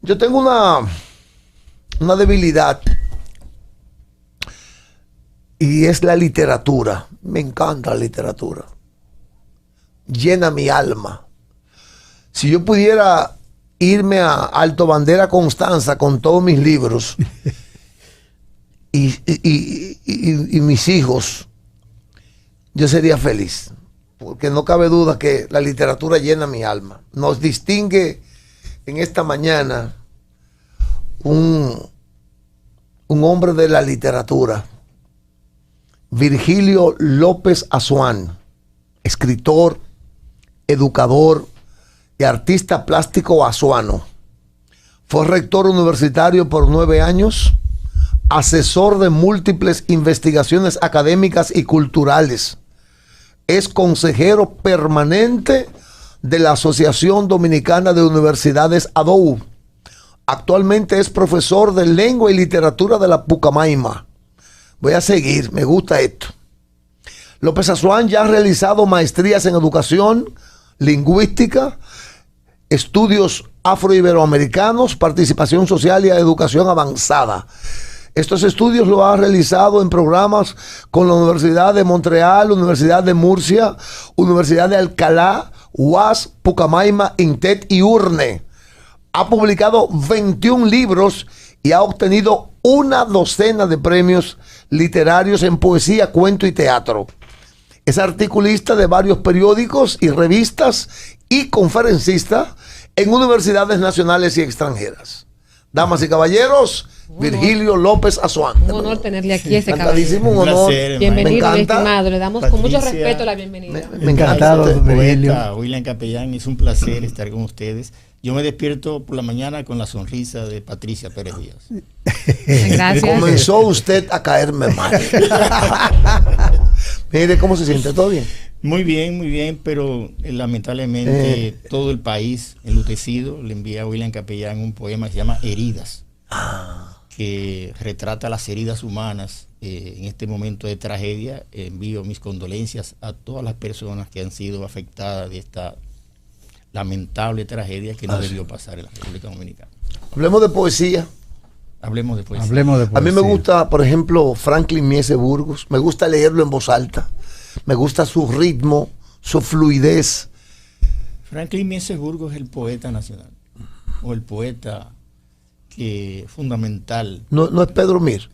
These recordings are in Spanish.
Yo tengo una debilidad y es la literatura. Me encanta la literatura. Llena mi alma. Si yo pudiera irme a Alto Bandera Constanza con todos mis libros y mis hijos, yo sería feliz. Porque no cabe duda que la literatura llena mi alma. Nos distingue en esta mañana un hombre de la literatura, Virgilio López Azuán, escritor, educador y artista plástico azuano. Fue rector universitario por 9 años, asesor de múltiples investigaciones académicas y culturales. Es consejero permanente de la Asociación Dominicana de Universidades ADOU. Actualmente es profesor de Lengua y Literatura de la Pucamaima. Voy a seguir, me gusta esto. López Azuán ya ha realizado maestrías en educación, lingüística, estudios afroiberoamericanos, participación social y educación avanzada. Estos estudios los ha realizado en programas con la Universidad de Montreal, Universidad de Murcia, Universidad de Alcalá, UAS, Pucamaima, INTET y URNE. Ha publicado 21 libros y ha obtenido una docena de premios literarios en poesía, cuento y teatro. Es articulista de varios periódicos y revistas y conferencista en universidades nacionales y extranjeras. Damas y caballeros, Virgilio López Azuán. Un honor tenerle aquí, ese caballero. Un honor. Placer, bienvenido, mi estimado. Le damos con mucho Patricia, respeto la bienvenida. Me encantado, Virgilio. William Capellán, es un placer estar con ustedes. Yo me despierto por la mañana con la sonrisa de Patricia Pérez Díaz. Gracias. Comenzó usted a caerme mal. Mire, ¿cómo se siente? ¿Todo bien? Muy bien, pero lamentablemente todo el país enlutecido. Le envié a William Capellán un poema que se llama Heridas, que retrata las heridas humanas en este momento de tragedia. Envío mis condolencias a todas las personas que han sido afectadas de esta lamentable tragedia que no debió pasar en la República Dominicana. Hablemos de poesía. Hablemos de poesía. A mí me gusta, por ejemplo, Franklin Miese Burgos. Me gusta leerlo en voz alta. Me gusta su ritmo, su fluidez. Franklin Miese Burgos es el poeta nacional, o el poeta que fundamental. No es Pedro Mir.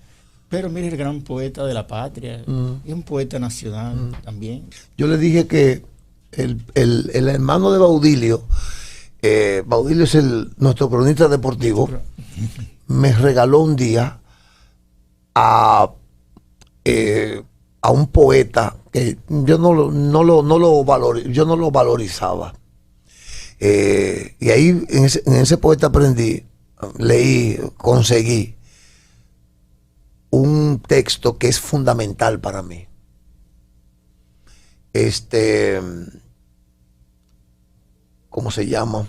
Pero mire, el gran poeta de la patria, es un poeta nacional también. Yo le dije que el hermano de Baudilio, Baudilio es nuestro cronista deportivo, me regaló un día a un poeta que yo no lo valorizaba. Y ahí en ese poeta aprendí, leí, conseguí un texto que es fundamental para mí. ¿Cómo se llama?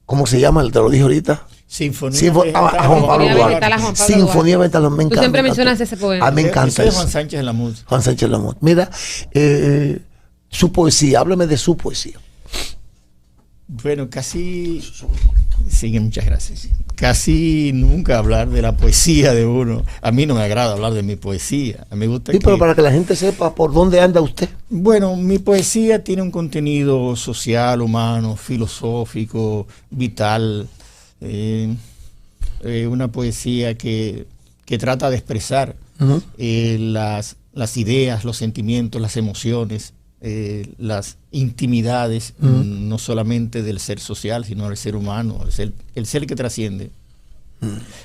¿Cómo se llama? Te lo dije ahorita. Sinfonía Juan Pablo Duarte. Sinfonía Vegetal. Me encanta. Tú siempre mencionas ese poema. Me encanta eso. Juan Sánchez Lamut. Juan Sánchez Lamut. Mira, su poesía, háblame de su poesía. Bueno, casi... Sí, muchas gracias. Casi nunca hablar de la poesía de uno. A mí no me agrada hablar de mi poesía. A mí me gusta pero para que la gente sepa por dónde anda usted. Bueno, mi poesía tiene un contenido social, humano, filosófico, vital. Una poesía que trata de expresar las ideas, los sentimientos, las emociones, las intimidades, no solamente del ser social, sino del ser humano, el ser que trasciende.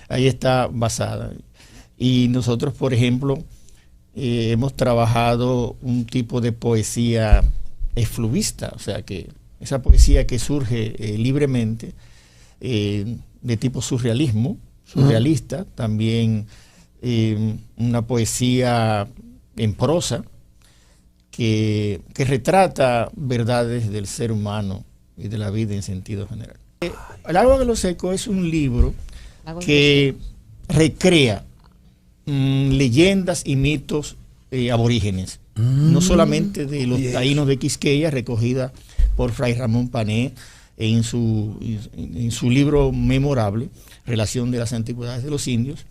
Ahí está basada. Y nosotros, por ejemplo, hemos trabajado un tipo de poesía efluvista, o sea, que esa poesía que surge libremente, de tipo surrealista, también una poesía en prosa, que retrata verdades del ser humano y de la vida en sentido general. El Agua de los Secos es un libro que recrea leyendas y mitos aborígenes no solamente de los taínos de Quisqueya, recogida por Fray Ramón Pané en su libro memorable, Relación de las Antigüedades de los Indios,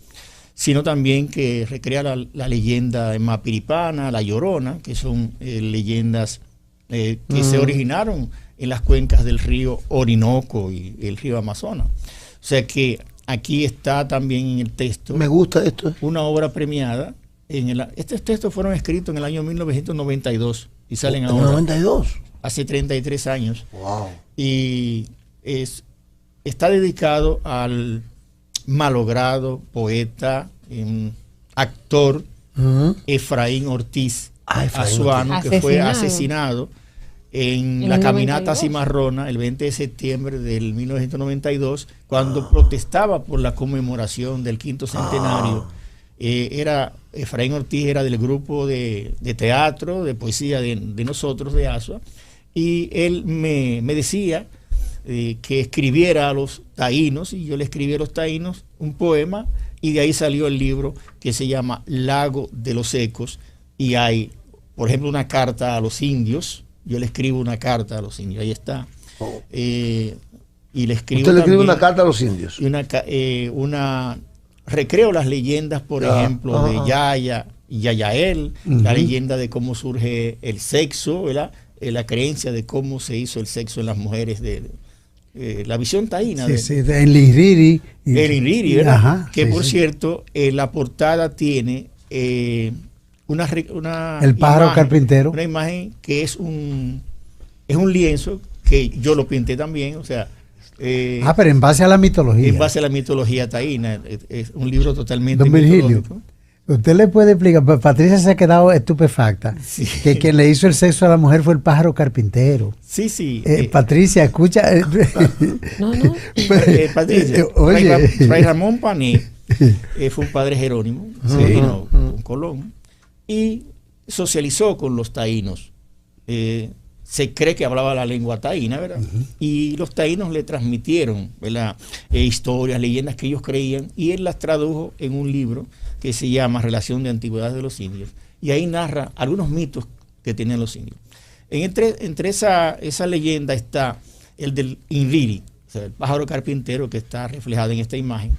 sino también que recrea la leyenda mapiripana, la Llorona, que son leyendas que se originaron en las cuencas del río Orinoco y el río Amazonas. O sea que aquí está también en el texto. Me gusta esto. Una obra premiada. Estos textos fueron escritos en el año 1992 y salen ahora. 92. Hace 33 años. Wow. Y está dedicado al malogrado poeta, actor Efraín Ortiz Azuano, que fue asesinado en la caminata cimarrona el 20 de septiembre del 1992, cuando protestaba por la conmemoración del 5º centenario. Efraín Ortiz era del grupo de teatro, de poesía de nosotros, de Asua, y él me decía que escribiera a los taínos, y yo le escribí a los taínos un poema, y de ahí salió el libro que se llama Lago de los Ecos, y hay, por ejemplo, una carta a los indios. Yo le escribo una carta a los indios, ahí está. Y le escribo. ¿Usted le escribe una carta a los indios? Recreo las leyendas, por ejemplo, de Yaya y Yayael, la leyenda de cómo surge el sexo, ¿verdad? La creencia de cómo se hizo el sexo en las mujeres, la visión taína. El Inriri. El Inriri, ¿verdad? Ajá, que por cierto, la portada tiene el pájaro imagen, carpintero. Una imagen que es un lienzo que yo lo pinté también, o sea. Pero en base a la mitología. En base a la mitología taína. Es un libro totalmente Don Virgilio, mitológico. Usted le puede explicar, Patricia se ha quedado estupefacta, sí, que quien le hizo el sexo a la mujer fue el pájaro carpintero. Sí. Patricia, escucha. No. Patricia, oye. Fray Ramón Pané fue un padre jerónimo, vino con Colón, y socializó con los taínos. Se cree que hablaba la lengua taína, ¿verdad? Y los taínos le transmitieron, ¿verdad? Historias, leyendas que ellos creían, y él las tradujo en un libro que se llama Relación de Antigüedades de los Indios, y ahí narra algunos mitos que tenían los indios. Entre esa leyenda está el del Inriri, o sea, el pájaro carpintero, que está reflejado en esta imagen,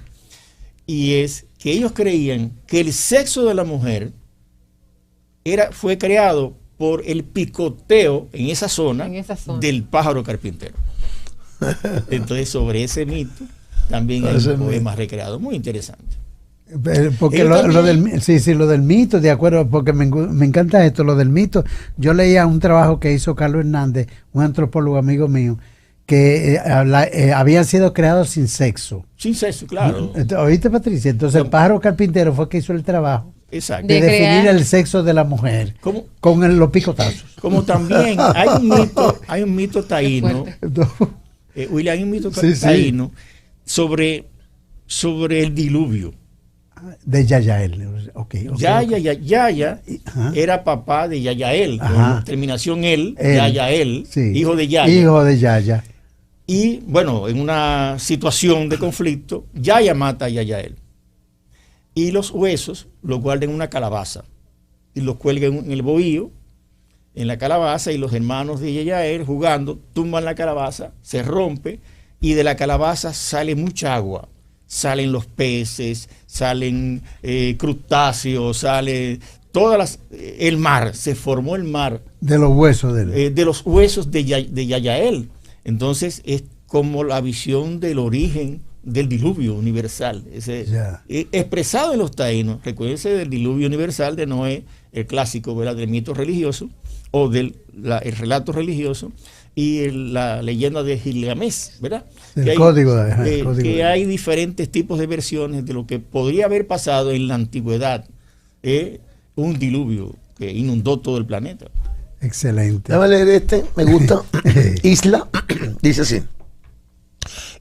y es que ellos creían que el sexo de la mujer fue creado por el picoteo en esa zona del pájaro carpintero. Entonces, sobre ese mito también hay un poema recreado muy interesante. Porque lo del mito, de acuerdo, porque me encanta esto, lo del mito. Yo leía un trabajo que hizo Carlos Hernández, un antropólogo amigo mío, que habían sido creados sin sexo. Sin sexo, claro. ¿Oíste, Patricia? Entonces el pájaro carpintero fue el que hizo el trabajo. Exacto. De definir el sexo de la mujer con los picotazos. Como también hay un mito taíno, William, hay un mito taíno sobre el diluvio. De Yayael. Yaya era papá de Yayael, con terminación Yayael, hijo de Yaya. Hijo de Yaya. Y bueno, en una situación de conflicto, Yaya mata a Yayael. Y los huesos los guardan en una calabaza y los cuelgan en el bohío, en la calabaza, y los hermanos de Yayael, jugando, tumban la calabaza, se rompe, y de la calabaza sale mucha agua. Salen los peces, salen crustáceos, sale el mar, se formó el mar. De los huesos de él. De los huesos de Yayael. Entonces es como la visión del origen del diluvio universal, expresado en los taínos. Recuérdense del diluvio universal de Noé, el clásico, ¿verdad?, del mito religioso, o el relato religioso, y la leyenda de Gilgamesh, ¿verdad? Que hay diferentes tipos de versiones de lo que podría haber pasado en la antigüedad, un diluvio que inundó todo el planeta. Excelente. Déjame leer me gusta. Isla, dice así: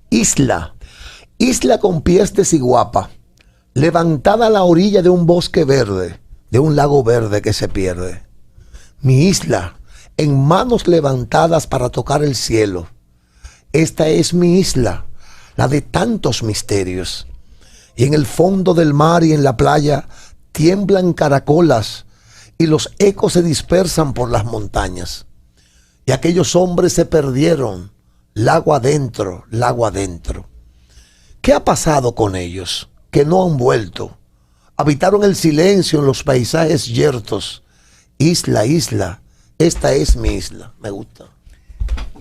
Isla con pies de ciguapa, levantada a la orilla de un bosque verde, de un lago verde que se pierde. Mi isla, en manos levantadas para tocar el cielo. Esta es mi isla, la de tantos misterios. Y en el fondo del mar y en la playa tiemblan caracolas, y los ecos se dispersan por las montañas. Y aquellos hombres se perdieron, lago adentro, lago adentro. ¿Qué ha pasado con ellos? Que no han vuelto. Habitaron el silencio en los paisajes yertos. Isla, isla, esta es mi isla. Me gusta.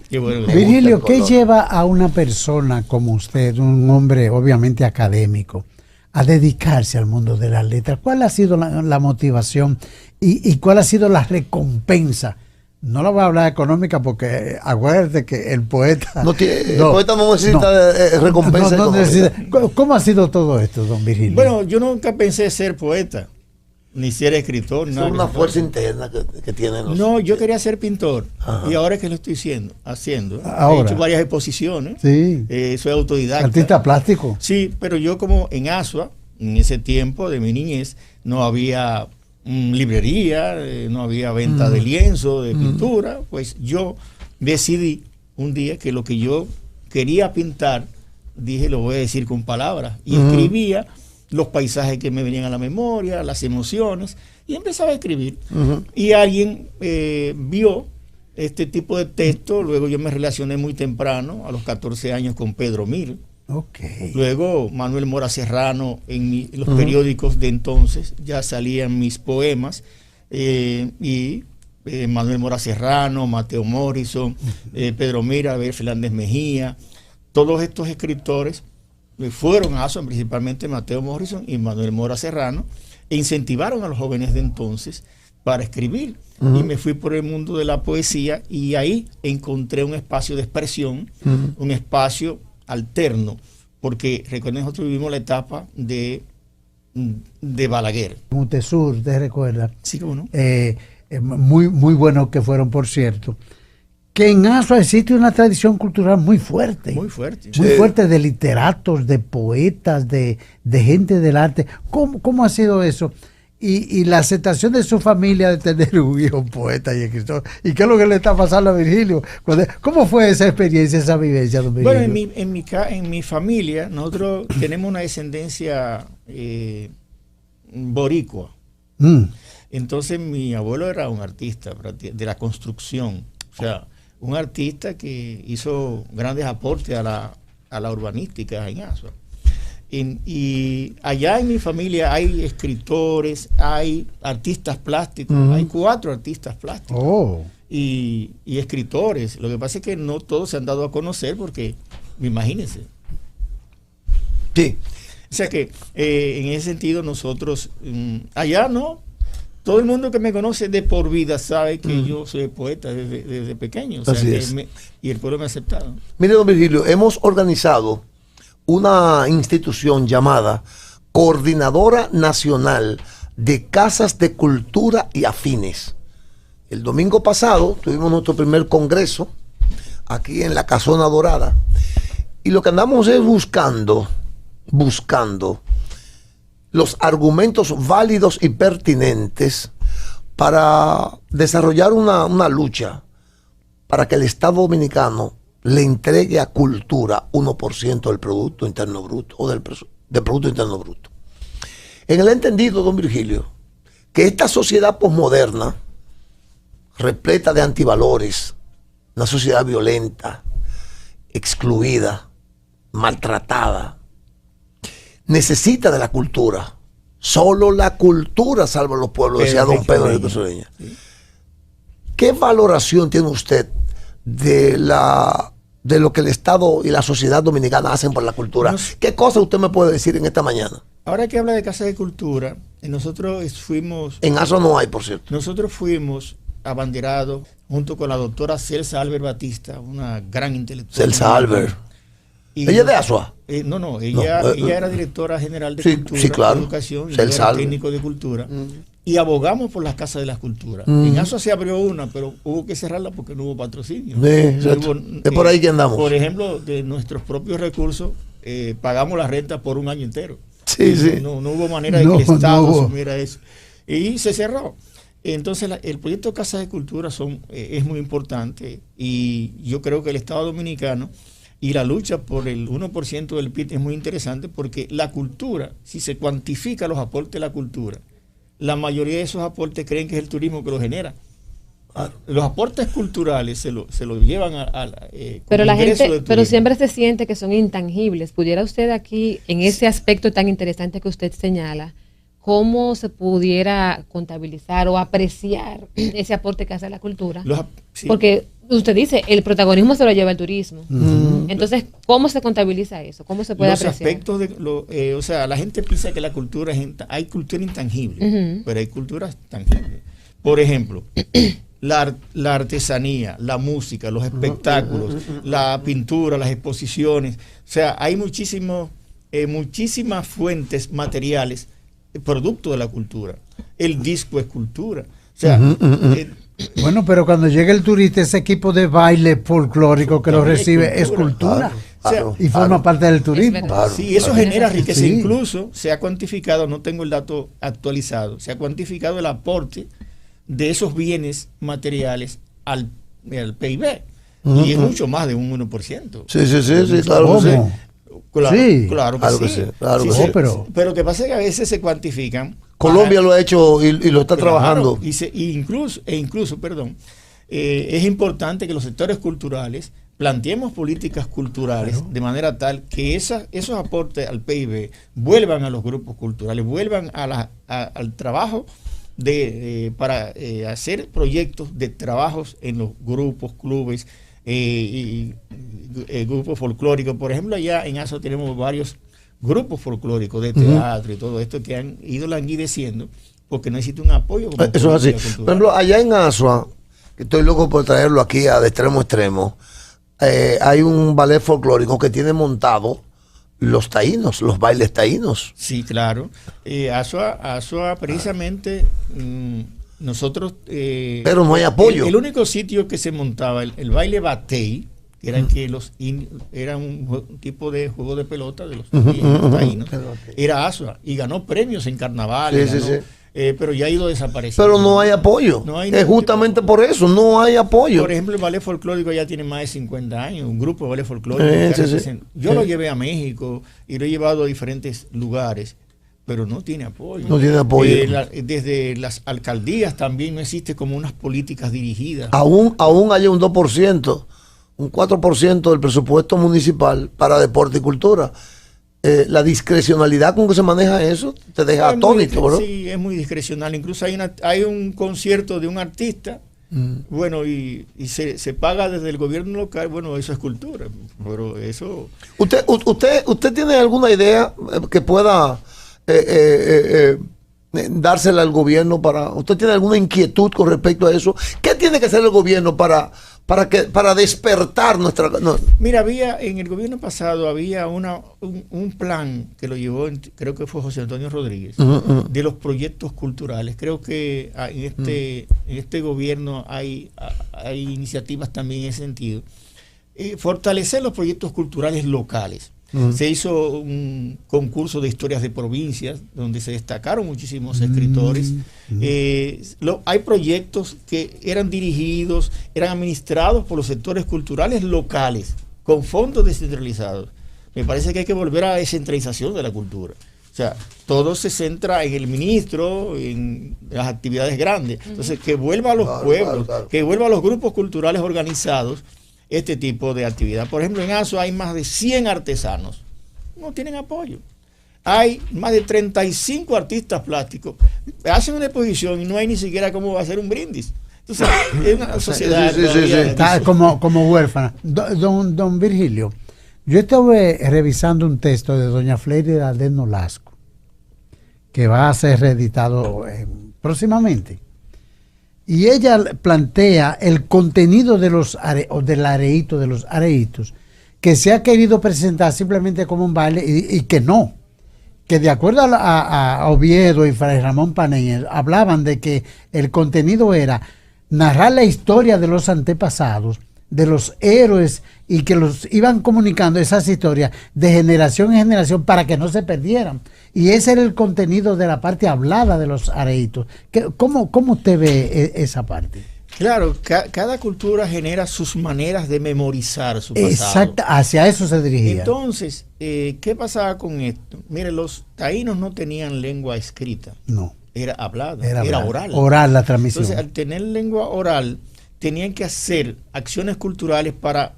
Qué bueno. Virgilio, ¿qué lleva a una persona como usted, un hombre obviamente académico, a dedicarse al mundo de las letras? ¿Cuál ha sido la motivación y cuál ha sido la recompensa? No la voy a hablar económica porque acuérdate que el poeta... el poeta no necesita recompensa económica. ¿Cómo ha sido todo esto, don Virgilio? Bueno, yo nunca pensé ser poeta, ni ser escritor. Es una fuerza interna que tienen los... No, yo quería ser pintor. Ajá. Y ahora es que lo estoy haciendo. He hecho varias exposiciones. Sí. Soy autodidacta. Artista plástico. Sí, pero yo como en Asua, en ese tiempo de mi niñez, no había librería, no había venta de lienzo, de pintura. Pues yo decidí un día que lo que yo quería pintar, dije, lo voy a decir con palabras. Y escribía los paisajes que me venían a la memoria, las emociones, y empezaba a escribir. Y alguien vio este tipo de texto. Luego yo me relacioné muy temprano, a los 14 años, con Pedro Mir. Okay. Luego Manuel Mora Serrano, en los periódicos de entonces ya salían mis poemas, y Manuel Mora Serrano, Mateo Morrison, Pedro Mir, Abel Fernández Mejía, todos estos escritores fueron a ASUA, principalmente Mateo Morrison y Manuel Mora Serrano, e incentivaron a los jóvenes de entonces para escribir. Y me fui por el mundo de la poesía, y ahí encontré un espacio de expresión, un espacio alterno, porque recuerden, nosotros vivimos la etapa de Balaguer. Montesur, ¿te recuerdas? Sí, ¿cómo no? Muy, muy buenos que fueron, por cierto. Que en Asua existe una tradición cultural muy fuerte. Muy fuerte. Muy fuerte, de literatos, de poetas, de gente del arte. ¿Cómo ha sido eso? Y la aceptación de su familia de tener un hijo poeta y escritor. ¿Y qué es lo que le está pasando a Virgilio? ¿Cómo fue esa experiencia, esa vivencia, don Virgilio? Bueno, en mi familia, nosotros tenemos una descendencia boricua. Entonces, mi abuelo era un artista de la construcción. O sea, un artista que hizo grandes aportes a la urbanística en Asua. Y allá en mi familia hay escritores, hay artistas plásticos, hay 4 artistas plásticos y escritores. Lo que pasa es que no todos se han dado a conocer porque, imagínense. Sí. O sea que en ese sentido nosotros, allá no, todo el mundo que me conoce de por vida sabe que yo soy poeta desde pequeño. O sea, y el pueblo me ha aceptado. Mire, don Virgilio, hemos organizado una institución llamada Coordinadora Nacional de Casas de Cultura y Afines. El domingo pasado tuvimos nuestro primer congreso aquí en la Casona Dorada, y lo que andamos es buscando los argumentos válidos y pertinentes para desarrollar una lucha para que el Estado Dominicano le entregue a cultura 1% del Producto Interno Bruto o del Producto Interno Bruto. En el entendido, don Virgilio, que esta sociedad posmoderna, repleta de antivalores, una sociedad violenta, excluida, maltratada, necesita de la cultura. Solo la cultura salva a los pueblos, decía don Pedro de Cosueña. ¿Qué valoración tiene usted de lo que el Estado y la sociedad dominicana hacen por la cultura? ¿Qué cosa usted me puede decir en esta mañana? Ahora que habla de Casa de Cultura, nosotros fuimos... En ASUA no hay, por cierto. Nosotros fuimos abanderados junto con la doctora Celsa Albert Batista, una gran intelectual. Celsa Albert. ¿Ella es de ASUA? Ella era directora general de Cultura, claro. Educación, y era técnico de Cultura. Y abogamos por las casas de las culturas. En ASUA se abrió una, pero hubo que cerrarla porque no hubo patrocinio. Es por ahí que andamos. Por ejemplo, de nuestros propios recursos, pagamos la renta por un año entero. No hubo manera de que el Estado asumiera eso. Y se cerró. Entonces, el proyecto Casa de Cultura es muy importante, y yo creo que el Estado Dominicano y la lucha por el 1% del PIB es muy interesante, porque la cultura, si se cuantifica los aportes de la cultura, la mayoría de esos aportes creen que es el turismo que lo genera. Los aportes culturales se lo llevan pero la gente, pero siempre siempre se siente que son intangibles. ¿Pudiera usted aquí, en ese aspecto tan interesante que usted señala, cómo se pudiera contabilizar o apreciar ese aporte que hace la cultura? Sí. Porque usted dice, el protagonismo se lo lleva el turismo. Entonces, ¿cómo se contabiliza eso? ¿Cómo se puede apreciar? Los aspectos o sea, la gente piensa que la cultura hay cultura intangible, pero hay culturas tangibles. Por ejemplo, la artesanía, la música, los espectáculos, la pintura, las exposiciones. O sea, hay muchísimas fuentes materiales producto de la cultura. El disco es cultura. O sea, bueno, pero cuando llega el turista, ese equipo de baile folclórico que lo recibe es cultura. Claro, y forma parte del turismo. Sí, eso genera riqueza. Sí. Incluso se ha cuantificado, no tengo el dato actualizado, se ha cuantificado el aporte de esos bienes materiales al PIB. Y es mucho más de un 1%. Sí, claro que sí. Claro que sí. Pero lo que pasa es que a veces se cuantifican. Colombia lo ha hecho y lo está trabajando. Incluso, es importante que los sectores culturales planteemos políticas culturales de manera tal que esos aportes al PIB vuelvan a los grupos culturales, vuelvan al trabajo para hacer proyectos de trabajos en los grupos, clubes y grupos folclóricos. Por ejemplo, allá en ASO tenemos varios grupos folclóricos de teatro y todo esto que han ido languideciendo porque necesita un apoyo. Eso es así. Por ejemplo, allá en Asua, que estoy loco por traerlo aquí de extremo a extremo, hay un ballet folclórico que tiene montado los taínos, los bailes taínos. Sí, claro. Asua precisamente, nosotros... pero no hay apoyo. El único sitio que se montaba el baile batey, que eran que era un tipo de juego de pelota de los taínos, era Asua, y ganó premios en carnavales. Pero ya ha ido desapareciendo. Pero no hay apoyo. Es justamente por eso, no hay apoyo. Por ejemplo, el ballet folclórico ya tiene más de 50 años, un grupo de ballet folclórico. Yo lo llevé a México y lo he llevado a diferentes lugares, pero no tiene apoyo. No tiene apoyo. Desde las alcaldías también no existe como unas políticas dirigidas. Aún hay un 2%, un 4% del presupuesto municipal para deporte y cultura. La discrecionalidad con que se maneja eso te deja atónito, ¿verdad? Sí, es muy discrecional. Incluso hay un concierto de un artista, bueno, y se paga desde el gobierno local. Bueno, eso es cultura, pero eso... ¿Usted tiene alguna idea que pueda dársela al gobierno ¿usted tiene alguna inquietud con respecto a eso? ¿Qué tiene que hacer el gobierno para despertar nuestra... No. Mira, en el gobierno pasado había un plan que lo llevó, creo que fue José Antonio Rodríguez, de los proyectos culturales. Creo que en este gobierno hay iniciativas también en ese sentido. Fortalecer los proyectos culturales locales. Se hizo un concurso de historias de provincias donde se destacaron muchísimos escritores. Hay proyectos que eran dirigidos, eran administrados por los sectores culturales locales con fondos descentralizados. Me parece que hay que volver a la descentralización de la cultura. O sea, todo se centra en el ministro, en las actividades grandes. Entonces, que vuelva a los pueblos, que vuelva a los grupos culturales organizados este tipo de actividad. Por ejemplo, en ASO hay más de 100 artesanos. No tienen apoyo. Hay más de 35 artistas plásticos. Hacen una exposición y no hay ni siquiera cómo hacer un brindis. Entonces, es una sociedad... Está como huérfana. Don Virgilio, yo estuve revisando un texto de doña Fleirida de Nolasco, que va a ser reeditado próximamente. Y ella plantea el contenido del areíto, de los areitos, que se ha querido presentar simplemente como un baile y que no. Que de acuerdo a Oviedo y Fray Ramón Paneña, hablaban de que el contenido era narrar la historia de los antepasados, de los héroes, y que los iban comunicando esas historias de generación en generación para que no se perdieran. Y ese era el contenido de la parte hablada de los areitos. ¿Cómo usted ve esa parte? Claro, cada cultura genera sus maneras de memorizar su pasado. Exacto, hacia eso se dirigía. Entonces, ¿qué pasaba con esto? Mire, los taínos no tenían lengua escrita. No. era hablada, Era era oral. oral. Oral la transmisión. Entonces, al tener lengua oral, tenían que hacer acciones culturales para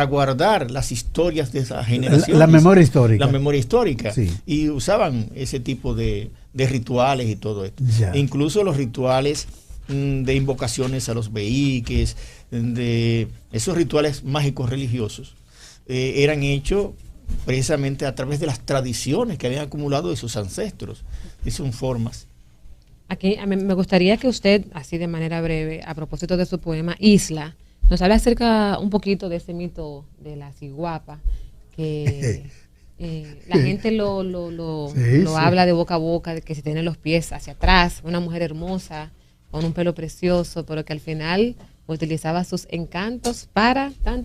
guardar las historias de esas generaciones. La memoria histórica. La memoria histórica. Sí. Y usaban ese tipo de rituales y todo esto. Ya. E incluso los rituales de invocaciones a los vehíques, de esos rituales mágicos religiosos, eran hechos precisamente a través de las tradiciones que habían acumulado de sus ancestros. Y son formas. Aquí a mí me gustaría que usted, así de manera breve, a propósito de su poema Isla, nos hable acerca un poquito de ese mito de la ciguapa, que la gente lo Sí. habla de boca a boca, de que se tiene los pies hacia atrás, una mujer hermosa, con un pelo precioso, pero que al final utilizaba sus encantos para tan.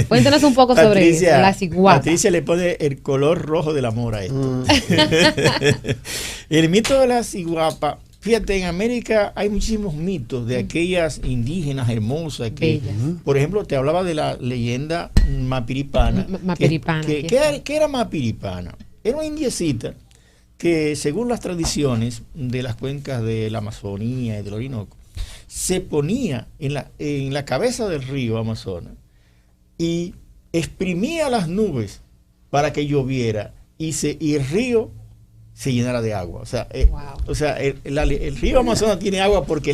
Cuéntanos un poco sobre eso, la ciguapa. Patricia le pone el color rojo del amor a esto. El mito de la ciguapa, fíjate, en América hay muchísimos mitos de aquellas indígenas hermosas que, por ejemplo, te hablaba de la leyenda mapiripana. Mapiripana. ¿Qué era Mapiripana? Era una indiecita que, según las tradiciones de las cuencas de la Amazonía y del Orinoco, se ponía en la cabeza del río Amazonas y exprimía las nubes para que lloviera y el río se llenara de agua. O sea, el río Amazonas tiene agua porque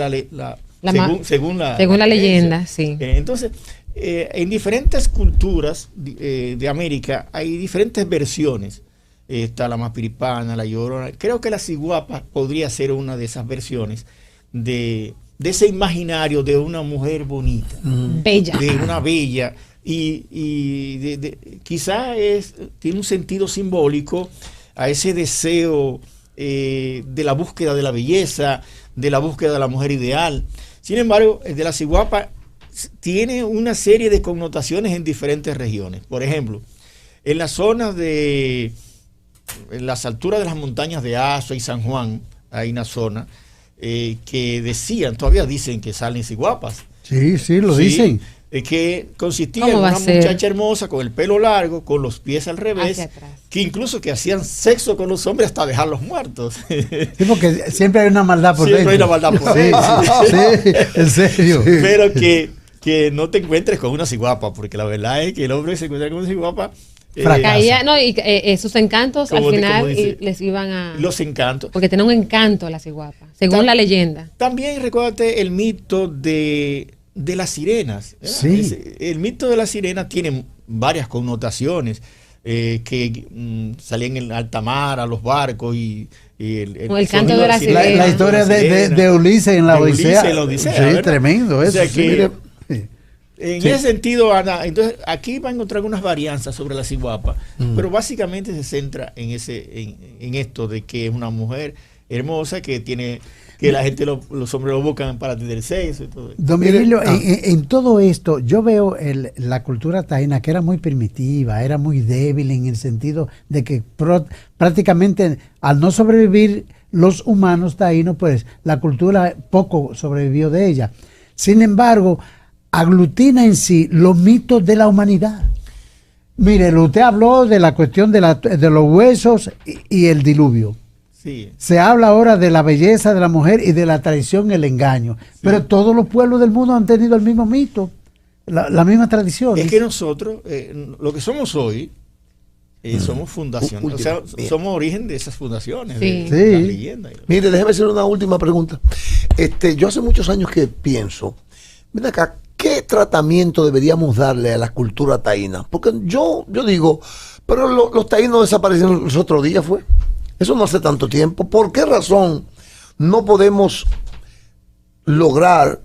según la leyenda, sí. Entonces, en diferentes culturas de América hay diferentes versiones. Está la Mapiripana, la Llorona. Creo que la ciguapa podría ser una de esas versiones de ese imaginario de una mujer bonita, Bella. de una bella, y quizá tiene un sentido simbólico a ese deseo de la búsqueda de la belleza, de la búsqueda de la mujer ideal. Sin embargo, el de la ciguapa tiene una serie de connotaciones en diferentes regiones. Por ejemplo, en las zonas en las alturas de las montañas de Azua y San Juan, hay una zona que todavía dicen que salen ciguapas. Sí, lo dicen. Que consistía en una muchacha hermosa con el pelo largo, con los pies al revés, que incluso que hacían sexo con los hombres hasta dejarlos muertos. Sí, porque siempre hay una maldad por siempre dentro. Hay una maldad por dentro. Sí, en serio. Pero que no te encuentres con una ciguapa, porque la verdad es que el hombre se encuentra con una ciguapa. Caía, y sus encantos al final les iban a... Los encantos. Porque tiene un encanto la ciguapa, según la leyenda. También recuérdate el mito de las sirenas. Sí. El mito de las sirenas tiene varias connotaciones, que salían en alta mar a los barcos y el canto de la sirena. La historia de Ulises en la Odisea. Sí, tremendo eso. O sea que, en ese sentido, Ana, entonces aquí va a encontrar algunas varianzas sobre la ciguapa, pero básicamente se centra en esto de que es una mujer hermosa que la gente, los hombres lo buscan para tener sexo y todo eso. Don Virgilio, en todo esto, yo veo la cultura taína que era muy primitiva, era muy débil en el sentido de que prácticamente al no sobrevivir los humanos taínos, pues la cultura poco sobrevivió de ella. Sin embargo, aglutina en sí los mitos de la humanidad. Mire, usted habló de la cuestión de los huesos y el diluvio. Sí. Se habla ahora de la belleza de la mujer y de la traición y el engaño. Sí. Pero todos los pueblos del mundo han tenido el mismo mito, la misma tradición. Es que nosotros, lo que somos hoy, somos fundaciones, o sea, somos origen de esas fundaciones, de las leyendas. Mire, déjeme hacer una última pregunta. Yo hace muchos años que pienso, ven acá, ¿qué tratamiento deberíamos darle a la cultura taína? Porque yo digo, pero los taínos desaparecieron los otros días, fue. Eso no hace tanto tiempo. ¿Por qué razón no podemos lograr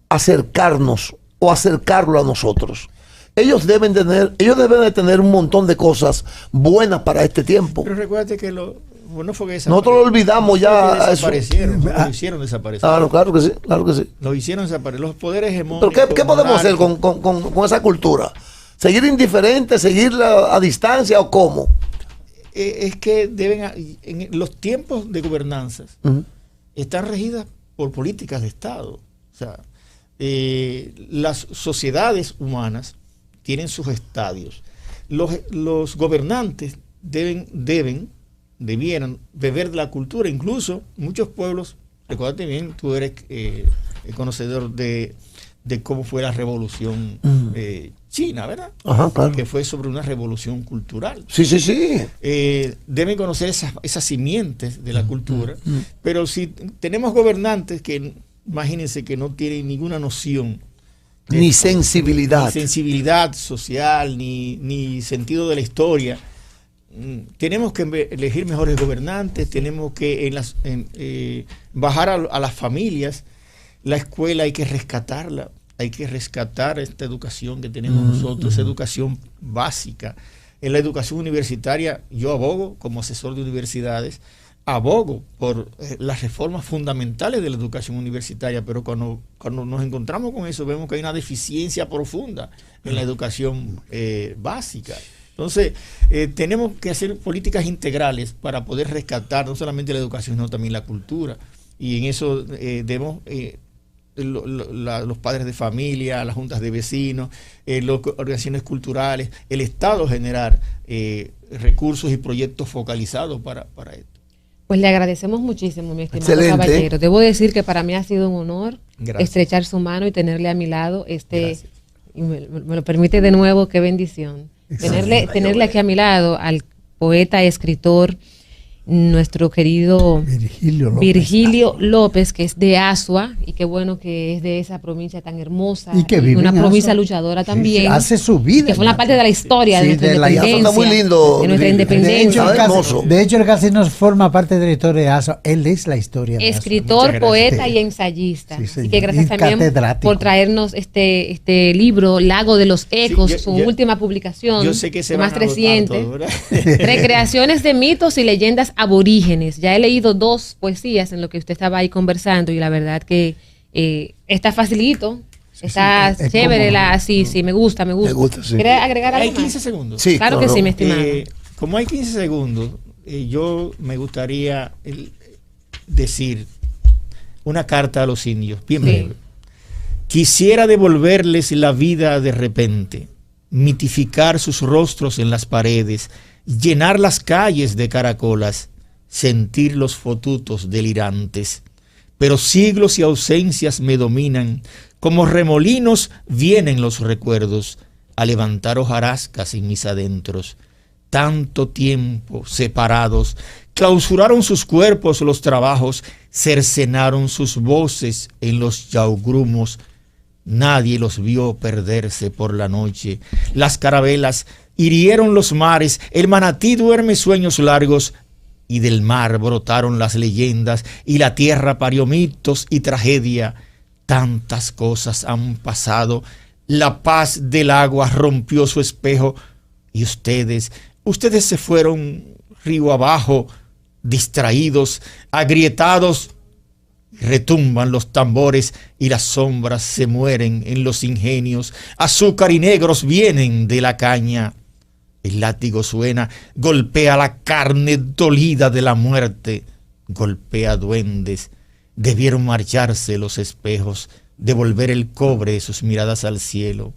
acercarnos o acercarlo a nosotros? Ellos deben de tener un montón de cosas buenas para este tiempo. Pero recuérdate que nosotros lo olvidamos ya. Desaparecieron, lo hicieron desaparecer. Claro que sí. Lo hicieron desaparecer. Los poderes hegemónicos. ¿Pero qué podemos hacer con esa cultura? ¿Seguir indiferente, seguirla a distancia o cómo? Es que en los tiempos de gobernanzas están regidas por políticas de Estado. O sea, las sociedades humanas tienen sus estadios. Los gobernantes deben debieran beber de la cultura. Incluso muchos pueblos, recuérdate bien, tú eres el conocedor de cómo fue la revolución china, ¿verdad? Ajá, claro. Que fue sobre una revolución cultural. Sí, sí, sí. Deben conocer esas simientes de la cultura, pero si tenemos gobernantes que, imagínense, que no tienen ninguna noción, Ni sensibilidad. ni sensibilidad social, ni sentido de la historia, tenemos que elegir mejores gobernantes, tenemos que bajar a las familias. La escuela hay que rescatarla, hay que rescatar esta educación que tenemos nosotros, esa educación básica. En la educación universitaria, yo abogo, como asesor de universidades, abogo por las reformas fundamentales de la educación universitaria, pero cuando nos encontramos con eso, vemos que hay una deficiencia profunda en la educación básica. Entonces, tenemos que hacer políticas integrales para poder rescatar no solamente la educación, sino también la cultura. Y en eso debemos... los padres de familia, las juntas de vecinos, las organizaciones culturales, el Estado generar recursos y proyectos focalizados para esto. Pues le agradecemos muchísimo, mi estimado Excelente. caballero. Debo decir que para mí ha sido un honor Gracias. estrechar su mano y tenerle a mi lado. Gracias. Y me lo permite de nuevo, qué bendición. Tenerle aquí a mi lado al poeta, escritor, nuestro querido Virgilio López, que es de Azua, y qué bueno que es de esa provincia tan hermosa, Y que vive una en provincia Azua. luchadora Sí, también, sí, hace su vida. que fue una parte de la historia de Sí, nuestra de la- independencia, Está muy lindo, de nuestra Virgilio. independencia. Está hermoso. De hecho, él casi no forma parte de la historia de Azua. Él es la historia de Azua. Escritor, Muchas poeta gracias. y ensayista. Sí, Así señor. que gracias Y también catedrático. por traernos este libro, Lago de los Ecos, Sí, su yo- última publicación, Yo sé que se más van a agotar reciente. todo, ¿verdad? Recreaciones de mitos y leyendas aborígenes. Ya he leído 2 poesías en lo que usted estaba ahí conversando y la verdad que está facilito, está es chévere, cómodo. sí, me gusta. Me gusta, sí. ¿Quiere agregar algo Hay 15 más? segundos. Sí, Claro que sí, mi estimado. Como hay 15 segundos, yo me gustaría decir una carta a los indios, bien Sí. breve. Quisiera devolverles la vida de repente, mitificar sus rostros en las paredes, llenar las calles de caracolas, sentir los fotutos delirantes. Pero siglos y ausencias me dominan, como remolinos vienen los recuerdos a levantar hojarascas en mis adentros. Tanto tiempo separados, clausuraron sus cuerpos los trabajos, cercenaron sus voces en los yaugrumos. Nadie los vio perderse por la noche. Las carabelas hirieron los mares, el manatí duerme sueños largos, y del mar brotaron las leyendas, y la tierra parió mitos y tragedia. Tantas cosas han pasado, la paz del agua rompió su espejo, y ustedes se fueron río abajo, distraídos, agrietados. Retumban los tambores y las sombras se mueren en los ingenios. Azúcar y negros vienen de la caña. El látigo suena, golpea la carne dolida de la muerte, golpea duendes. Debieron marcharse los espejos, devolver el cobre de sus miradas al cielo.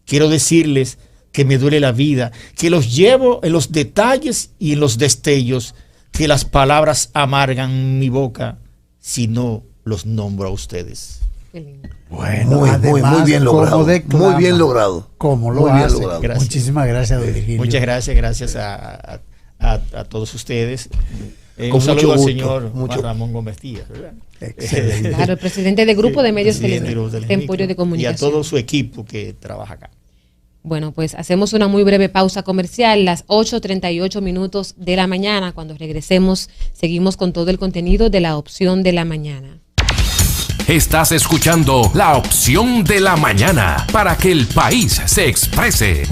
Quiero decirles que me duele la vida, que los llevo en los detalles y en los destellos, que las palabras amargan mi boca si no los nombro a ustedes. Qué lindo. Bueno, Muy además, bien logrado. como declama, Muy bien logrado. Como lo Muy bien hace. logrado. Gracias. Muchísimas gracias, don Virgilio. Muchas gracias a todos ustedes. Con Un saludo mucho al gusto, señor mucho. Ramón Gómez Díaz, ¿verdad? Excelente. Claro, el presidente de Grupo de Medios Presidente del Grupo Temporio de Y a Comunicación. todo su equipo que trabaja acá. Bueno, pues hacemos una muy breve pausa comercial, las 8:38 minutos de la mañana. Cuando regresemos, seguimos con todo el contenido de La Opción de la Mañana. Estás escuchando La Opción de la Mañana para que el país se exprese.